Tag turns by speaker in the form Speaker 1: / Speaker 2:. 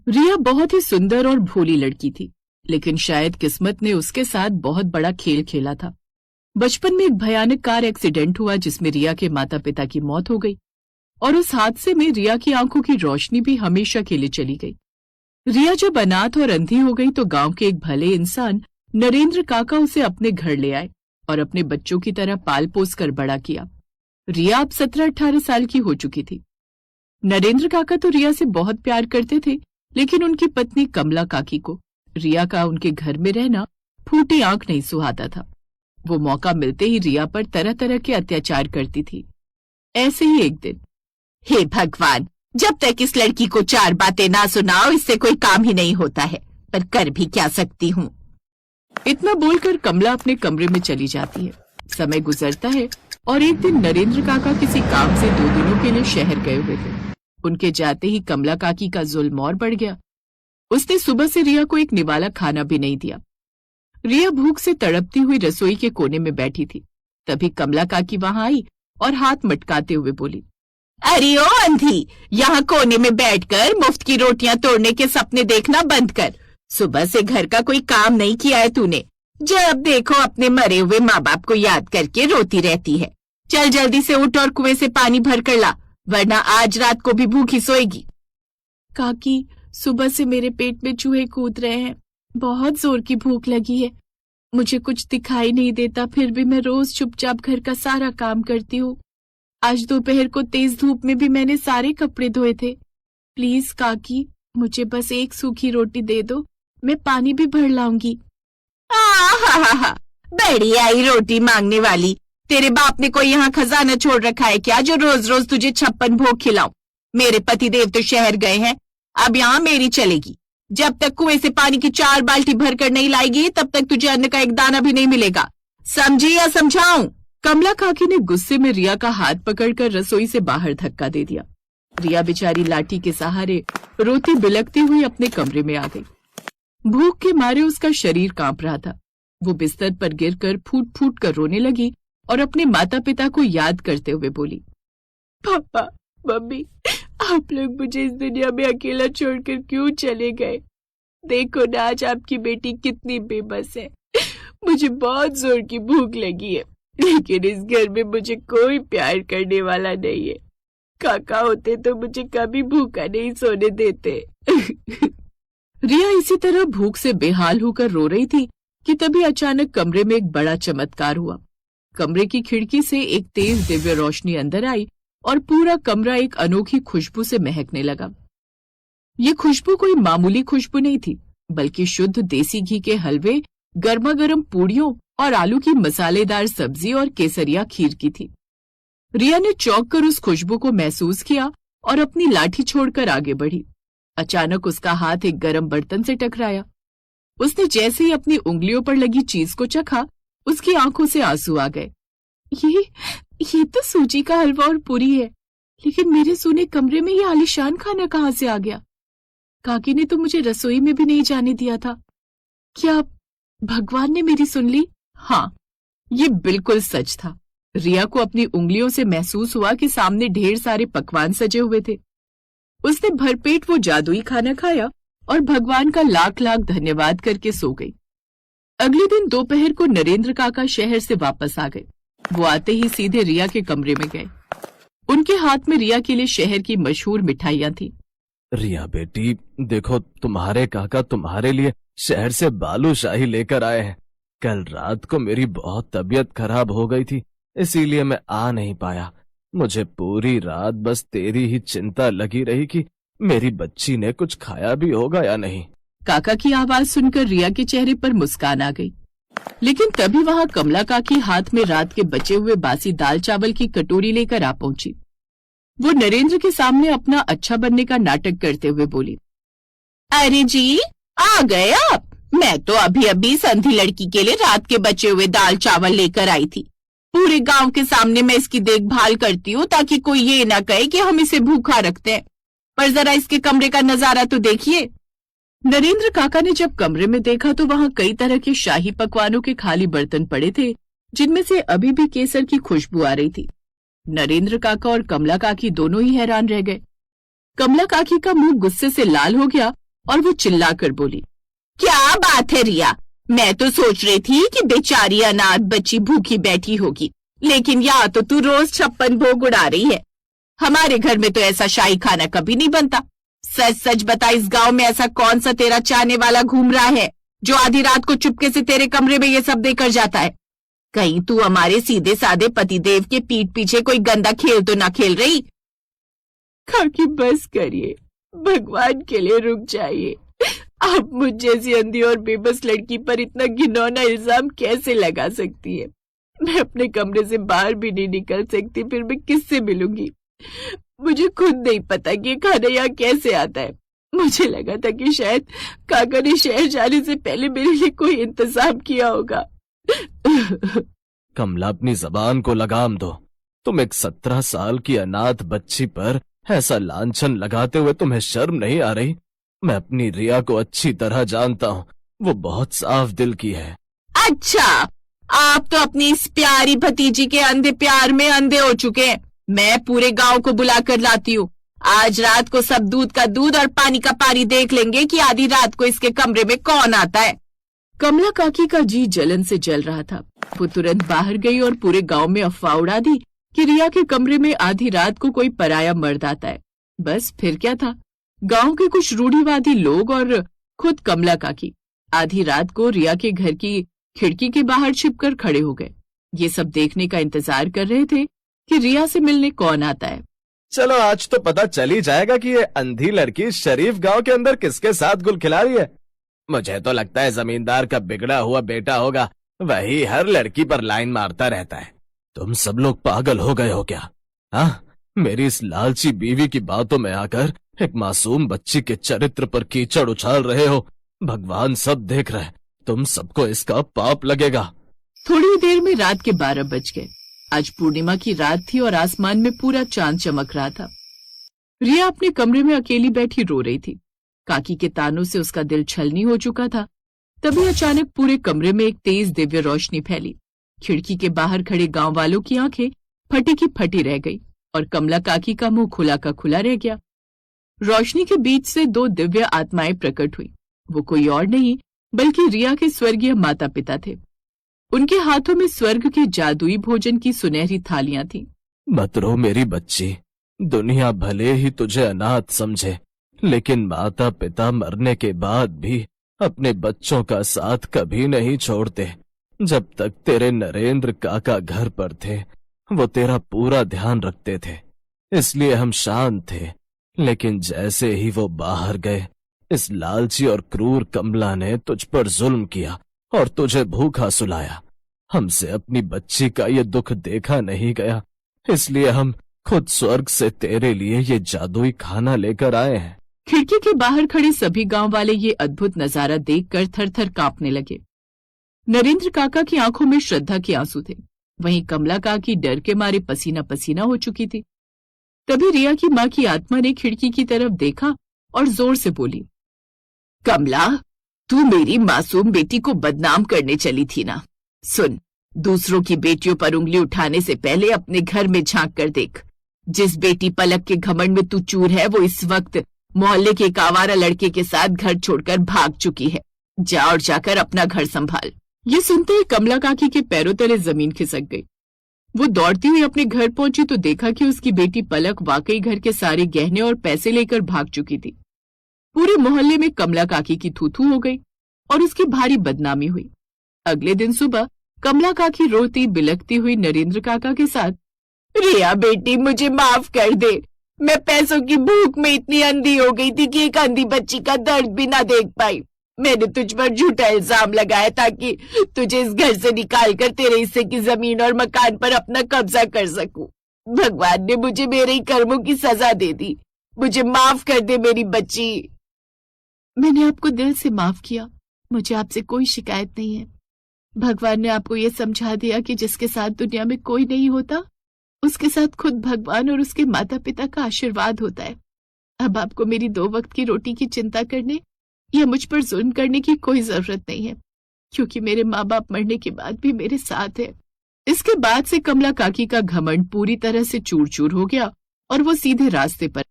Speaker 1: रिया बहुत ही सुंदर और भोली लड़की थी, लेकिन शायद किस्मत ने उसके साथ बहुत बड़ा खेल खेला था। बचपन में एक भयानक कार एक्सीडेंट हुआ जिसमें रिया के माता पिता की मौत हो गई और उस हादसे में रिया की आंखों की रोशनी भी हमेशा के लिए चली गई। रिया जब अनाथ और अंधी हो गई तो गांव के एक भले इंसान नरेंद्र काका उसे अपने घर ले आए और अपने बच्चों की तरह पाल पोस कर बड़ा किया। रिया अब 17-18 साल की हो चुकी थी। नरेंद्र काका तो रिया से बहुत प्यार करते थे, लेकिन उनकी पत्नी कमला काकी को रिया का उनके घर में रहना फूटी आंख नहीं सुहाता था। वो मौका मिलते ही रिया पर तरह तरह के अत्याचार करती थी। ऐसे ही एक दिन,
Speaker 2: हे भगवान, जब तक इस लड़की को 4 बातें ना सुनाओ इससे कोई काम ही नहीं होता है, पर कर भी क्या सकती हूँ।
Speaker 1: इतना बोलकर कमला अपने कमरे में चली जाती है। समय गुजरता है और एक दिन नरेंद्र काका किसी काम से 2 दिनों के लिए शहर गए हुए थे। उनके जाते ही कमला काकी का जुल्म और बढ़ गया। उसने सुबह से रिया को एक निवाला खाना भी नहीं दिया। रिया भूख से तड़पती हुई रसोई के कोने में बैठी थी। तभी कमला काकी वहां आई और हाथ मटकाते हुए बोली,
Speaker 2: अरे ओ अंधी, यहाँ कोने में बैठकर मुफ्त की रोटियां तोड़ने के सपने देखना बंद कर। सुबह से घर का कोई काम नहीं किया है तूने। जब देखो अपने मरे हुए माँ बाप को याद करके रोती रहती है। चल जल्दी से उठ और कुएं से पानी भर कर ला, वरना आज रात को भी भूखी सोएगी।
Speaker 1: काकी, सुबह से मेरे पेट में चूहे कूद रहे हैं। बहुत जोर की भूख लगी है। मुझे कुछ दिखाई नहीं देता, फिर भी मैं रोज चुपचाप घर का सारा काम करती हूँ। आज दोपहर को तेज धूप में भी मैंने सारे कपड़े धोए थे। प्लीज काकी, मुझे बस एक सूखी रोटी दे दो, मैं पानी भी भर लाऊंगी।
Speaker 2: हा, बड़ी आई रोटी मांगने वाली। तेरे बाप ने कोई यहाँ खजाना छोड़ रखा है क्या जो रोज रोज तुझे 56 भोग खिलाऊं? मेरे पतिदेव तो शहर गए हैं, अब यहाँ मेरी चलेगी। जब तक कुएं से पानी की 4 बाल्टी भरकर नहीं लाएगी तब तक तुझे अन्न का एक दाना भी नहीं मिलेगा। समझी या समझाऊं?
Speaker 1: कमला काकी ने गुस्से में रिया का हाथ पकड़कर रसोई से बाहर धक्का दे दिया। रिया बेचारी लाठी के सहारे रोती बिलखती हुई अपने कमरे में आ गई। भूख के मारे उसका शरीर कांप रहा था। वो बिस्तर पर गिरकर फूट फूट कर रोने लगी और अपने माता पिता को याद करते हुए बोली, पापा, मम्मी, आप लोग मुझे इस दुनिया में अकेला छोड़कर क्यों चले गए? देखो ना आज आपकी बेटी कितनी बेबस है। मुझे बहुत जोर की भूख लगी है, लेकिन इस घर में मुझे कोई प्यार करने वाला नहीं है। काका होते तो मुझे कभी भूखा नहीं सोने देते। रिया इसी तरह भूख से बेहाल होकर रो रही थी कि तभी अचानक कमरे में एक बड़ा चमत्कार हुआ। कमरे की खिड़की से एक तेज दिव्य रोशनी अंदर आई और पूरा कमरा एक अनोखी खुशबू से महकने लगा। ये खुशबू कोई मामूली खुशबू नहीं थी, बल्कि शुद्ध देसी घी के हलवे, गर्मा गर्म पूड़ियों और आलू की मसालेदार सब्जी और केसरिया खीर की थी। रिया ने चौंक कर उस खुशबू को महसूस किया और अपनी लाठी छोड़कर आगे बढ़ी। अचानक उसका हाथ एक गर्म बर्तन से टकराया। उसने जैसे ही अपनी उंगलियों पर लगी चीज को चखा, उसकी आंखों से आंसू आ गए। ये तो सूजी का हलवा और पूरी है, लेकिन मेरे सोने कमरे में ये आलीशान खाना कहाँ से आ गया? काकी ने तो मुझे रसोई में भी नहीं जाने दिया था। क्या भगवान ने मेरी सुन ली? हाँ, ये बिल्कुल सच था। रिया को अपनी उंगलियों से महसूस हुआ कि सामने ढेर सारे पकवान सजे हुए थे। उसने भरपेट वो जादुई खाना खाया और भगवान का लाख लाख धन्यवाद करके सो गई। अगले दिन दोपहर को नरेंद्र काका शहर से वापस आ गए। वो आते ही सीधे रिया के कमरे में गए। उनके हाथ में रिया के लिए शहर की मशहूर मिठाइयां थी।
Speaker 3: रिया बेटी, देखो तुम्हारे काका तुम्हारे लिए शहर से बालूशाही लेकर आए हैं। कल रात को मेरी बहुत तबीयत खराब हो गई थी, इसीलिए मैं आ नहीं पाया। मुझे पूरी रात बस तेरी ही चिंता लगी रही कि मेरी बच्ची ने कुछ खाया भी होगा या नहीं।
Speaker 1: काका की आवाज सुनकर रिया के चेहरे पर मुस्कान आ गई, लेकिन तभी वहां कमला काकी हाथ में रात के बचे हुए बासी दाल चावल की कटोरी लेकर आ पहुंची। वो नरेंद्र के सामने अपना अच्छा बनने का नाटक करते हुए बोली,
Speaker 2: अरे जी, आ गए आप। मैं तो अभी अभी संधी लड़की के लिए रात के बचे हुए दाल चावल लेकर आई थी। पूरे गांव के सामने मैं इसकी देखभाल करती हूँ ताकि कोई ये ना कहे कि हम इसे भूखा रखते हैं। पर जरा इसके कमरे का नजारा तो देखिए। नरेंद्र काका ने जब कमरे में देखा तो वहां कई तरह के शाही पकवानों के खाली बर्तन पड़े थे, जिनमें से अभी भी केसर की खुशबू आ रही थी। नरेंद्र काका और कमला काकी दोनों ही हैरान रह गए। कमला काकी का मुंह गुस्से से लाल हो गया
Speaker 1: और वो चिल्लाकर बोली,
Speaker 2: क्या बात है रिया, मैं तो सोच रही थी कि बेचारी अनाथ बच्ची भूखी बैठी होगी, लेकिन यहाँ तो तू रोज 56 भोग उड़ा रही है। हमारे घर में तो ऐसा शाही खाना कभी नहीं बनता। सच सच बता, इस गांव में ऐसा कौन सा तेरा चाहने वाला घूम रहा है जो आधी रात को चुपके से तेरे कमरे में ये सब देकर जाता है? कहीं तू हमारे सीधे साधे पतिदेव के पीठ पीछे कोई गंदा खेल तो ना खेल रही?
Speaker 1: काकी बस करिए, भगवान के लिए रुक जाइए। आप मुझ जैसी अंधी और बेबस लड़की पर इतना घिनौना इल्जाम कैसे लगा सकती है? मैं अपने कमरे से बाहर भी नहीं निकल सकती, फिर मैं किससे मिलूंगी? मुझे खुद नहीं पता कि ये खाना यहाँ कैसे आता है। मुझे लगा था कि शायद काका ने शहर जाने से पहले मेरे लिए कोई इंतजाम किया होगा।
Speaker 3: कमला, अपनी जबान को लगाम दो। तुम एक 17 साल की अनाथ बच्ची पर ऐसा लांछन लगाते हुए तुम्हें शर्म नहीं आ रही? मैं अपनी रिया को अच्छी तरह जानता हूँ, वो बहुत साफ दिल की है।
Speaker 2: अच्छा, आप तो अपनी इस प्यारी भतीजी के अंधे प्यार में अंधे हो चुके हैं। मैं पूरे गांव को बुलाकर लाती हूँ। आज रात को सब दूध का दूध और पानी का पानी देख लेंगे कि आधी रात को इसके कमरे में कौन आता है।
Speaker 1: कमला काकी का जी जलन से जल रहा था। वो तुरंत बाहर गई और पूरे गांव में अफवाह उड़ा दी कि रिया के कमरे में आधी रात को कोई पराया मर्द आता है। बस फिर क्या था, गांव के कुछ रूढ़िवादी लोग और खुद कमला काकी आधी रात को रिया के घर की खिड़की के बाहर छिपकर खड़े हो गए। ये सब देखने का इंतजार कर रहे थे कि रिया से मिलने कौन आता है।
Speaker 3: चलो, आज तो पता चल ही जाएगा कि ये अंधी लड़की शरीफ गांव के अंदर किसके साथ गुल खिला रही है। मुझे तो लगता है जमींदार का बिगड़ा हुआ बेटा होगा, वही हर लड़की पर लाइन मारता रहता है। तुम सब लोग पागल हो गए हो क्या? हाँ, मेरी इस लालची बीवी की बातों में आकर एक मासूम बच्ची के चरित्र पर कीचड़ उछाल रहे हो। भगवान सब देख रहे, तुम सबको इसका पाप लगेगा।
Speaker 1: थोड़ी देर में रात के 12 बज गए। आज पूर्णिमा की रात थी और आसमान में पूरा चांद चमक रहा था। रिया अपने कमरे में अकेली बैठी रो रही थी। काकी के तानों से उसका दिल छलनी हो चुका था। तभी अचानक पूरे कमरे में एक तेज दिव्य रोशनी फैली। खिड़की के बाहर खड़े गांव वालों की आंखें फटी की फटी रह गई और कमला काकी का मुंह खुला का खुला रह गया। रोशनी के बीच से 2 दिव्य आत्माएं प्रकट हुई। वो कोई और नहीं बल्कि रिया के स्वर्गीय माता पिता थे। उनके हाथों में स्वर्ग के जादुई भोजन की सुनहरी थालियां थीं।
Speaker 3: मत रो मेरी बच्ची, दुनिया भले ही तुझे अनाथ समझे, लेकिन माता पिता मरने के बाद भी अपने बच्चों का साथ कभी नहीं छोड़ते। जब तक तेरे नरेंद्र काका घर पर थे, वो तेरा पूरा ध्यान रखते थे, इसलिए हम शांत थे। लेकिन जैसे ही वो बाहर गए, इस लालची और क्रूर कमला ने तुझ पर जुल्म किया और तुझे भूखा सुलाया। हमसे अपनी बच्ची का ये दुख देखा नहीं गया, इसलिए हम खुद स्वर्ग से तेरे लिए ये जादुई खाना लेकर आए हैं।
Speaker 1: खिड़की के बाहर खड़े सभी गांव वाले ये अद्भुत नजारा देखकर थर-थर कांपने लगे। नरेंद्र काका की आंखों में श्रद्धा के आंसू थे, वहीं कमला काकी डर के मारे पसीना पसीना हो चुकी थी। तभी रिया की मां की आत्मा ने खिड़की की तरफ देखा और जोर से बोली,
Speaker 2: कमला, तू मेरी मासूम बेटी को बदनाम करने चली थी ना? सुन, दूसरों की बेटियों पर उंगली उठाने से पहले अपने घर में झांक कर देख। जिस बेटी पलक के घमंड में तू चूर है, वो इस वक्त मोहल्ले के एक आवारा लड़के के साथ घर छोड़कर भाग चुकी है। जा और जाकर अपना घर संभाल।
Speaker 1: ये सुनते ही कमला काकी के पैरों तले जमीन खिसक गई। वो दौड़ती हुई अपने घर पहुंची तो देखा कि उसकी बेटी पलक वाकई घर के सारे गहने और पैसे लेकर भाग चुकी थी। पूरे मोहल्ले में कमला काकी की थू-थू हो गई और उसकी भारी बदनामी हुई। अगले दिन सुबह कमला काकी रोती बिलखती हुई नरेंद्र काका के साथ,
Speaker 2: रिया बेटी, मुझे माफ कर दे। मैं पैसों की भूख में इतनी अंधी हो गई थी कि एक अंधी बच्ची का दर्द भी ना देख पाई। मैंने तुझ पर झूठा इल्जाम लगाया ताकि तुझे इस घर से निकाल कर तेरे हिस्से की जमीन और मकान पर अपना कब्जा कर सकूं। भगवान ने मुझे मेरे ही कर्मों की सजा दे दी। मुझे माफ कर दे मेरी बच्ची।
Speaker 1: मैंने आपको दिल से माफ किया, मुझे आपसे कोई शिकायत नहीं है। भगवान ने आपको ये समझा दिया कि जिसके साथ दुनिया में कोई नहीं होता, उसके साथ खुद भगवान और उसके माता पिता का आशीर्वाद होता है। अब आपको मेरी 2 वक्त की रोटी की चिंता करने या मुझ पर जुल्म करने की कोई जरूरत नहीं है, क्योंकि मेरे माँ बाप मरने के बाद भी मेरे साथ है। इसके बाद से कमला काकी का घमंड पूरी तरह से चूर चूर हो गया और वो सीधे रास्ते पर